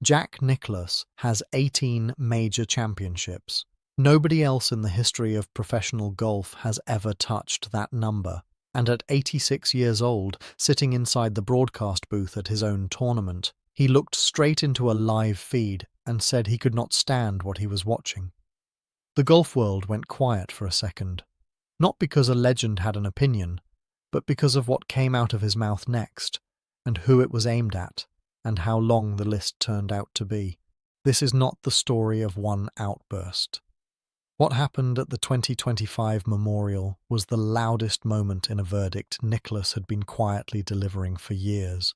Jack Nicklaus has 18 major championships. Nobody else in the history of professional golf has ever touched that number. And at 86 years old, sitting inside the broadcast booth at his own tournament, he looked straight into a live feed and said he could not stand what he was watching. The golf world went quiet for a second, not because a legend had an opinion, but because of what came out of his mouth next, and who it was aimed at, and how long the list turned out to be. This is not the story of one outburst. What happened at the 2025 Memorial was the loudest moment in a verdict Nicklaus had been quietly delivering for years.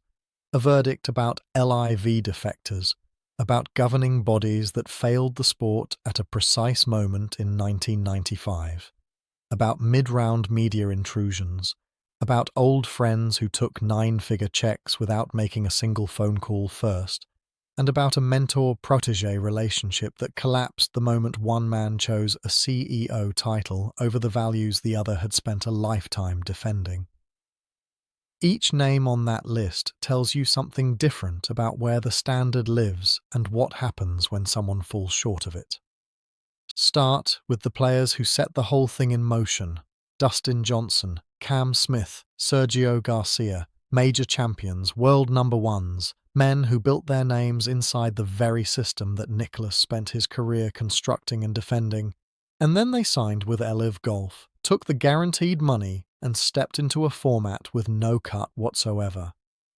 A verdict about LIV defectors, about governing bodies that failed the sport at a precise moment in 1995, about mid-round media intrusions, about old friends who took 9-figure checks without making a single phone call first, and about a mentor-protégé relationship that collapsed the moment one man chose a CEO title over the values the other had spent a lifetime defending. Each name on that list tells you something different about where the standard lives and what happens when someone falls short of it. Start with the players who set the whole thing in motion: Dustin Johnson, Cam Smith, Sergio Garcia, major champions, world number ones, men who built their names inside the very system that Nicklaus spent his career constructing and defending. And then they signed with LIV Golf, took the guaranteed money, and stepped into a format with no cut whatsoever.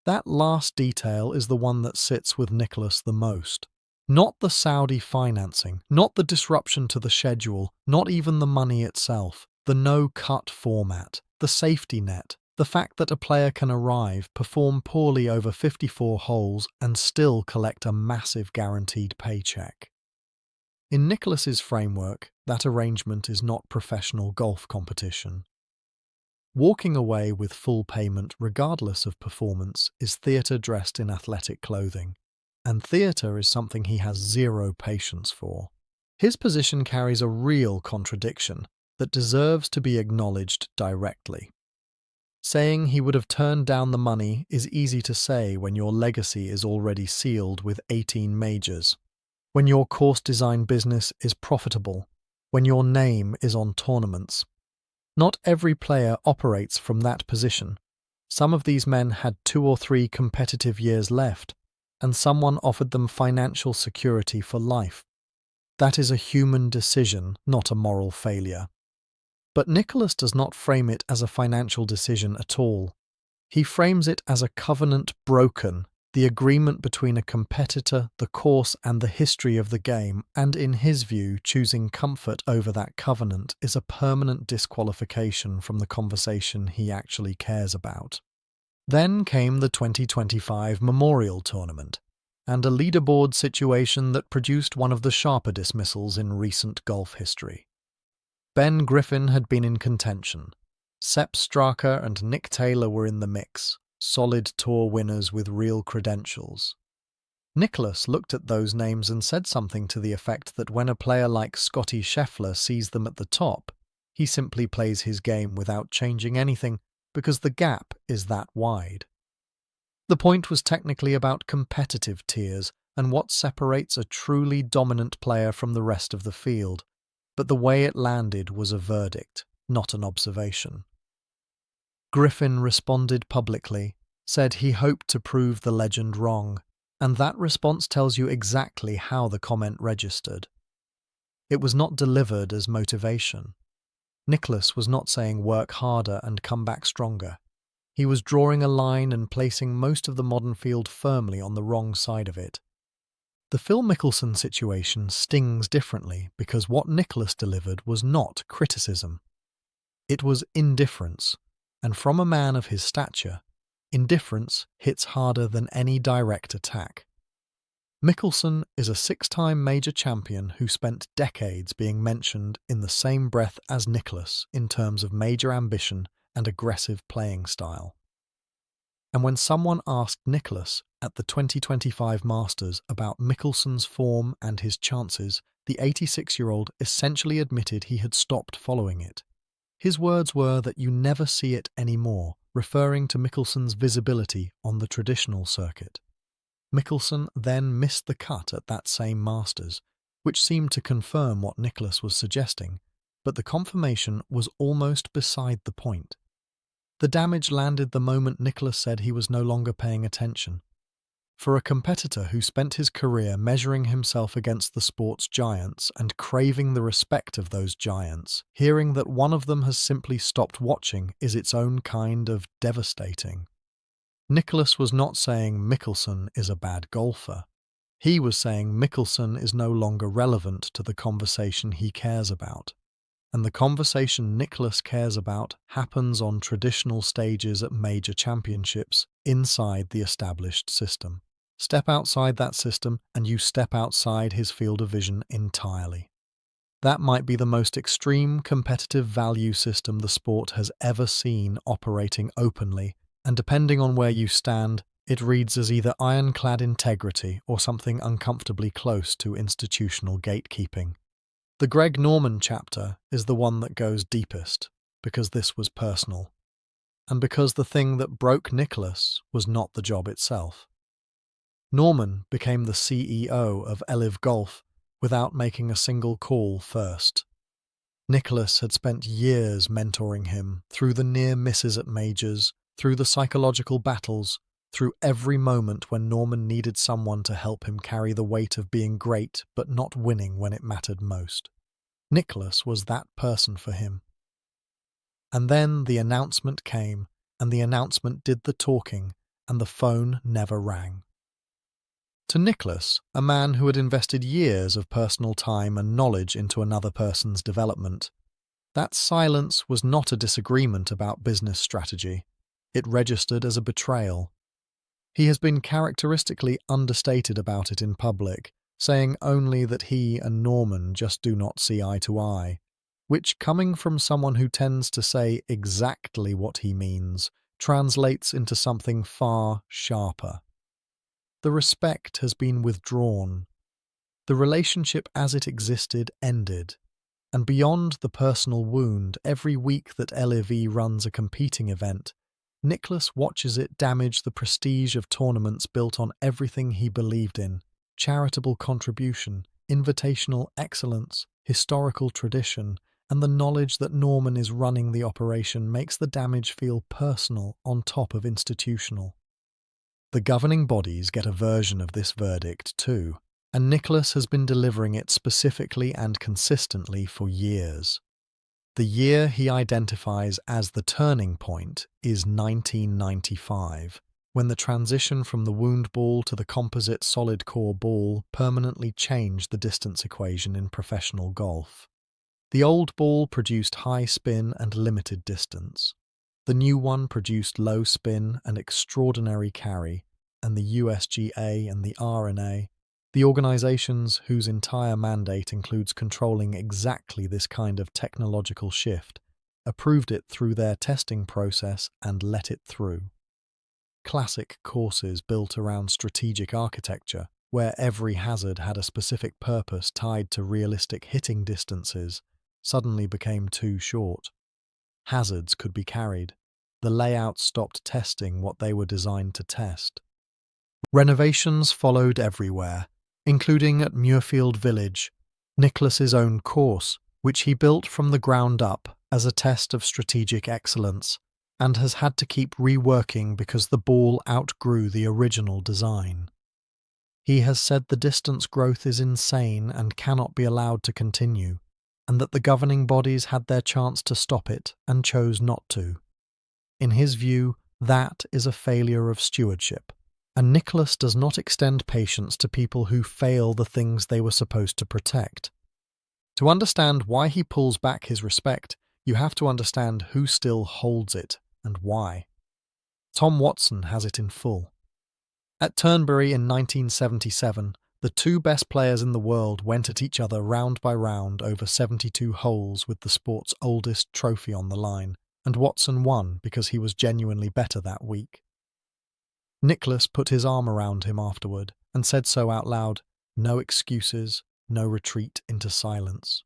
That last detail is the one that sits with Nicklaus the most. Not the Saudi financing, not the disruption to the schedule, not even the money itself. The no-cut format, the safety net, the fact that a player can arrive, perform poorly over 54 holes, and still collect a massive guaranteed paycheck. In Nicklaus's framework, that arrangement is not professional golf competition. Walking away with full payment regardless of performance is theatre dressed in athletic clothing, and theatre is something he has zero patience for. His position carries a real contradiction that deserves to be acknowledged directly. Saying he would have turned down the money is easy to say when your legacy is already sealed with 18 majors, when your course design business is profitable, when your name is on tournaments. Not every player operates from that position. Some of these men had 2 or 3 competitive years left, and someone offered them financial security for life. That is a human decision, not a moral failure. But Nicklaus does not frame it as a financial decision at all. He frames it as a covenant broken, the agreement between a competitor, the course, and the history of the game, and in his view, choosing comfort over that covenant is a permanent disqualification from the conversation he actually cares about. Then came the 2025 Memorial Tournament, and a leaderboard situation that produced one of the sharper dismissals in recent golf history. Ben Griffin had been in contention. Sepp Straka and Nick Taylor were in the mix, solid tour winners with real credentials. Nicklaus looked at those names and said something to the effect that when a player like Scottie Scheffler sees them at the top, he simply plays his game without changing anything because the gap is that wide. The point was technically about competitive tiers and what separates a truly dominant player from the rest of the field. But the way it landed was a verdict, not an observation. Griffin responded publicly, said he hoped to prove the legend wrong, and that response tells you exactly how the comment registered. It was not delivered as motivation. Nicklaus was not saying work harder and come back stronger. He was drawing a line and placing most of the modern field firmly on the wrong side of it. The Phil Mickelson situation stings differently because what Nicklaus delivered was not criticism. It was indifference, and from a man of his stature, indifference hits harder than any direct attack. Mickelson is a 6-time major champion who spent decades being mentioned in the same breath as Nicklaus in terms of major ambition and aggressive playing style. And when someone asked Nicklaus at the 2025 Masters about Mickelson's form and his chances, the 86-year-old essentially admitted he had stopped following it. His words were that you never see it anymore, referring to Mickelson's visibility on the traditional circuit. Mickelson then missed the cut at that same Masters, which seemed to confirm what Nicklaus was suggesting, but the confirmation was almost beside the point. The damage landed the moment Nicklaus said he was no longer paying attention. For a competitor who spent his career measuring himself against the sport's giants and craving the respect of those giants, hearing that one of them has simply stopped watching is its own kind of devastating. Nicklaus was not saying Mickelson is a bad golfer. He was saying Mickelson is no longer relevant to the conversation he cares about. And the conversation Nicklaus cares about happens on traditional stages at major championships inside the established system. Step outside that system and you step outside his field of vision entirely. That might be the most extreme competitive value system the sport has ever seen operating openly, and depending on where you stand, it reads as either ironclad integrity or something uncomfortably close to institutional gatekeeping. The Greg Norman chapter is the one that goes deepest, because this was personal, and because the thing that broke Nicklaus was not the job itself. Norman became the CEO of Eliv Golf without making a single call first. Nicklaus had spent years mentoring him through the near misses at majors, through the psychological battles, through every moment when Norman needed someone to help him carry the weight of being great but not winning when it mattered most. Nicklaus was that person for him. And then the announcement came, and the announcement did the talking, and the phone never rang. To Nicklaus, a man who had invested years of personal time and knowledge into another person's development, that silence was not a disagreement about business strategy. It registered as a betrayal. He has been characteristically understated about it in public, saying only that he and Norman just do not see eye to eye, which, coming from someone who tends to say exactly what he means, translates into something far sharper. The respect has been withdrawn. The relationship as it existed ended. And beyond the personal wound, every week that LEV runs a competing event, Nicklaus watches it damage the prestige of tournaments built on everything he believed in: charitable contribution, invitational excellence, historical tradition, and the knowledge that Norman is running the operation makes the damage feel personal on top of institutional. The governing bodies get a version of this verdict too, and Nicklaus has been delivering it specifically and consistently for years. The year he identifies as the turning point is 1995, when the transition from the wound ball to the composite solid core ball permanently changed the distance equation in professional golf. The old ball produced high spin and limited distance. The new one produced low spin and extraordinary carry, and the USGA and the RNA, the organizations whose entire mandate includes controlling exactly this kind of technological shift, approved it through their testing process and let it through. Classic courses built around strategic architecture, where every hazard had a specific purpose tied to realistic hitting distances, suddenly became too short. Hazards could be carried. The layout stopped testing what they were designed to test. Renovations followed everywhere, including at Muirfield Village, Nicklaus's own course, which he built from the ground up as a test of strategic excellence, and has had to keep reworking because the ball outgrew the original design. He has said the distance growth is insane and cannot be allowed to continue, and that the governing bodies had their chance to stop it and chose not to. In his view, that is a failure of stewardship, and Nicklaus does not extend patience to people who fail the things they were supposed to protect. To understand why he pulls back his respect, you have to understand who still holds it and why. Tom Watson has it in full. At Turnberry in 1977, the two best players in the world went at each other round by round over 72 holes with the sport's oldest trophy on the line, and Watson won because he was genuinely better that week. Nicklaus put his arm around him afterward and said so out loud, "No excuses, no retreat into silence."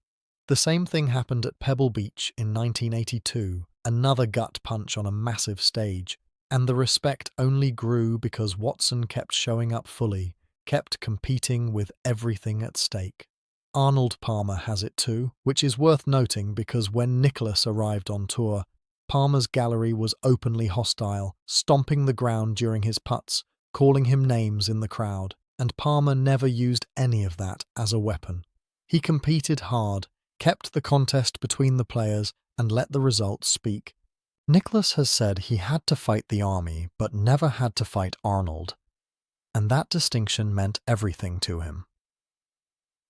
The same thing happened at Pebble Beach in 1982, another gut punch on a massive stage, And the respect only grew because Watson kept showing up fully, kept competing with everything at stake. Arnold Palmer has it too, which is worth noting because when Nicklaus arrived on tour, Palmer's gallery was openly hostile, stomping the ground during his putts, calling him names in the crowd, and Palmer never used any of that as a weapon. He competed hard, kept the contest between the players, and let the results speak. Nicklaus has said he had to fight the army, but never had to fight Arnold, and that distinction meant everything to him.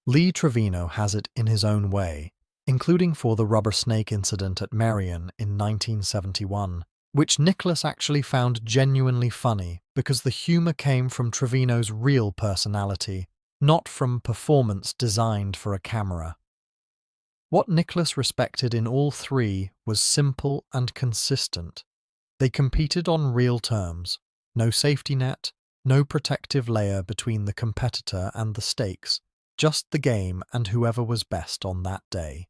Lee Trevino has it in his own way, including for the rubber snake incident at Merion in 1971, which Nicklaus actually found genuinely funny because the humour came from Trevino's real personality, not from performance designed for a camera. What Nicklaus respected in all three was simple and consistent. They competed on real terms, no safety net, no protective layer between the competitor and the stakes, just the game and whoever was best on that day.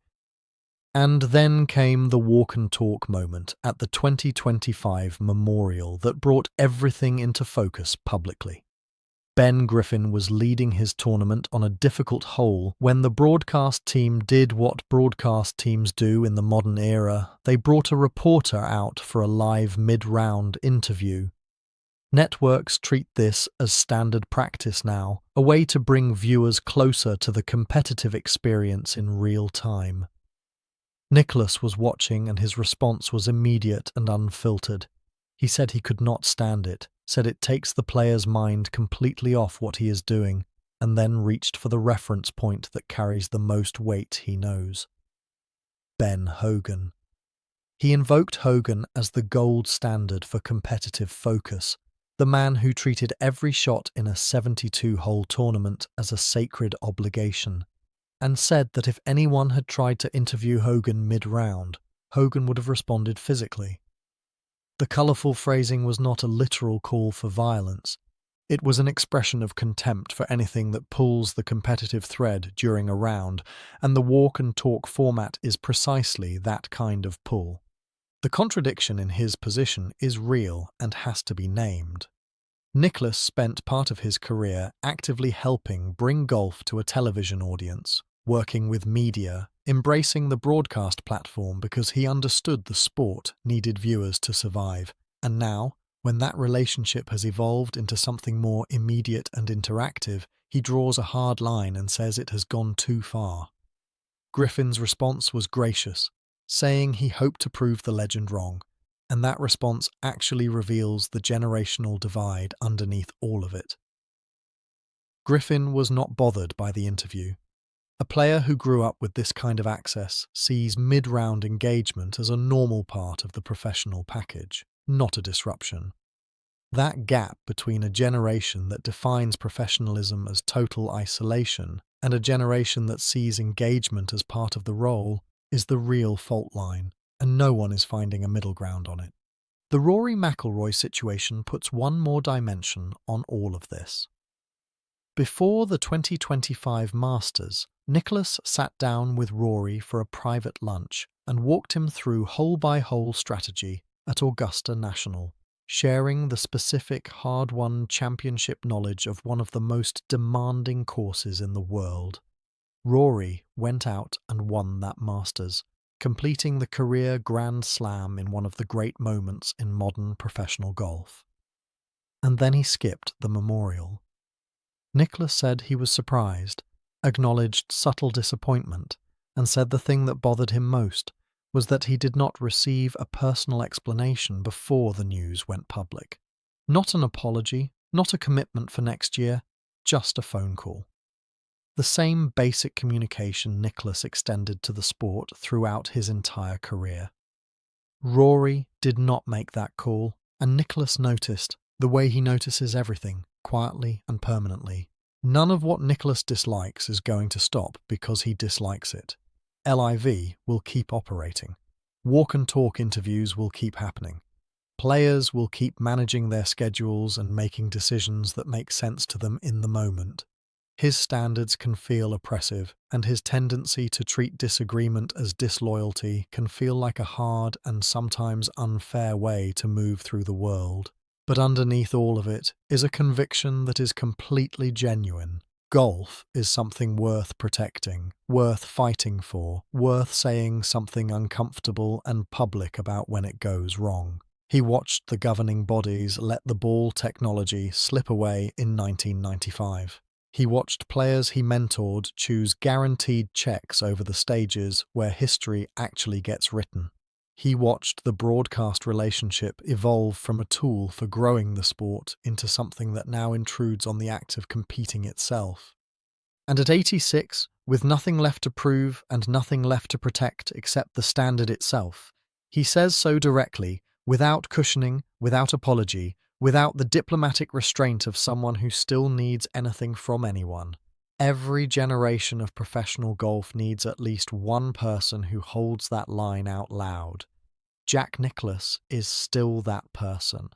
And then came the walk and talk moment at the 2025 Memorial that brought everything into focus publicly. Ben Griffin was leading his tournament on a difficult hole when the broadcast team did what broadcast teams do in the modern era. They brought a reporter out for a live mid-round interview. Networks treat this as standard practice now, a way to bring viewers closer to the competitive experience in real time. Nicklaus was watching and his response was immediate and unfiltered. He said he could not stand it, said it takes the player's mind completely off what he is doing, and then reached for the reference point that carries the most weight he knows. Ben Hogan. He invoked Hogan as the gold standard for competitive focus, the man who treated every shot in a 72-hole tournament as a sacred obligation, and said that if anyone had tried to interview Hogan mid-round, Hogan would have responded physically. The colourful phrasing was not a literal call for violence. It was an expression of contempt for anything that pulls the competitive thread during a round, and the walk and talk format is precisely that kind of pull. The contradiction in his position is real and has to be named. Nicklaus spent part of his career actively helping bring golf to a television audience, working with media, embracing the broadcast platform because he understood the sport needed viewers to survive, and now, when that relationship has evolved into something more immediate and interactive, he draws a hard line and says it has gone too far. Griffin's response was gracious, saying he hoped to prove the legend wrong, and that response actually reveals the generational divide underneath all of it. Griffin was not bothered by the interview. A player who grew up with this kind of access sees mid-round engagement as a normal part of the professional package, not a disruption. That gap between a generation that defines professionalism as total isolation and a generation that sees engagement as part of the role is the real fault line, and no one is finding a middle ground on it. The Rory-McIlroy situation puts one more dimension on all of this. Before the 2025 Masters, Nicklaus sat down with Rory for a private lunch and walked him through hole-by-hole strategy at Augusta National, sharing the specific hard-won championship knowledge of one of the most demanding courses in the world. Rory went out and won that Masters, completing the career Grand Slam in one of the great moments in modern professional golf. And then he skipped the Memorial. Nicklaus said he was surprised, acknowledged subtle disappointment, and said the thing that bothered him most was that he did not receive a personal explanation before the news went public. Not an apology, not a commitment for next year, just a phone call. The same basic communication Nicklaus extended to the sport throughout his entire career. Rory did not make that call, and Nicklaus noticed, the way he notices everything, quietly and permanently. None of what Nicklaus dislikes is going to stop because he dislikes it. LIV will keep operating. Walk and talk interviews will keep happening. Players will keep managing their schedules and making decisions that make sense to them in the moment. His standards can feel oppressive, and his tendency to treat disagreement as disloyalty can feel like a hard and sometimes unfair way to move through the world. But underneath all of it is a conviction that is completely genuine. Golf is something worth protecting, worth fighting for, worth saying something uncomfortable and public about when it goes wrong. He watched the governing bodies let the ball technology slip away in 1995. He watched players he mentored choose guaranteed checks over the stages where history actually gets written. He watched the broadcast relationship evolve from a tool for growing the sport into something that now intrudes on the act of competing itself. And at 86, with nothing left to prove and nothing left to protect except the standard itself, he says so directly, without cushioning, without apology, without the diplomatic restraint of someone who still needs anything from anyone. Every generation of professional golf needs at least one person who holds that line out loud. Jack Nicklaus is still that person.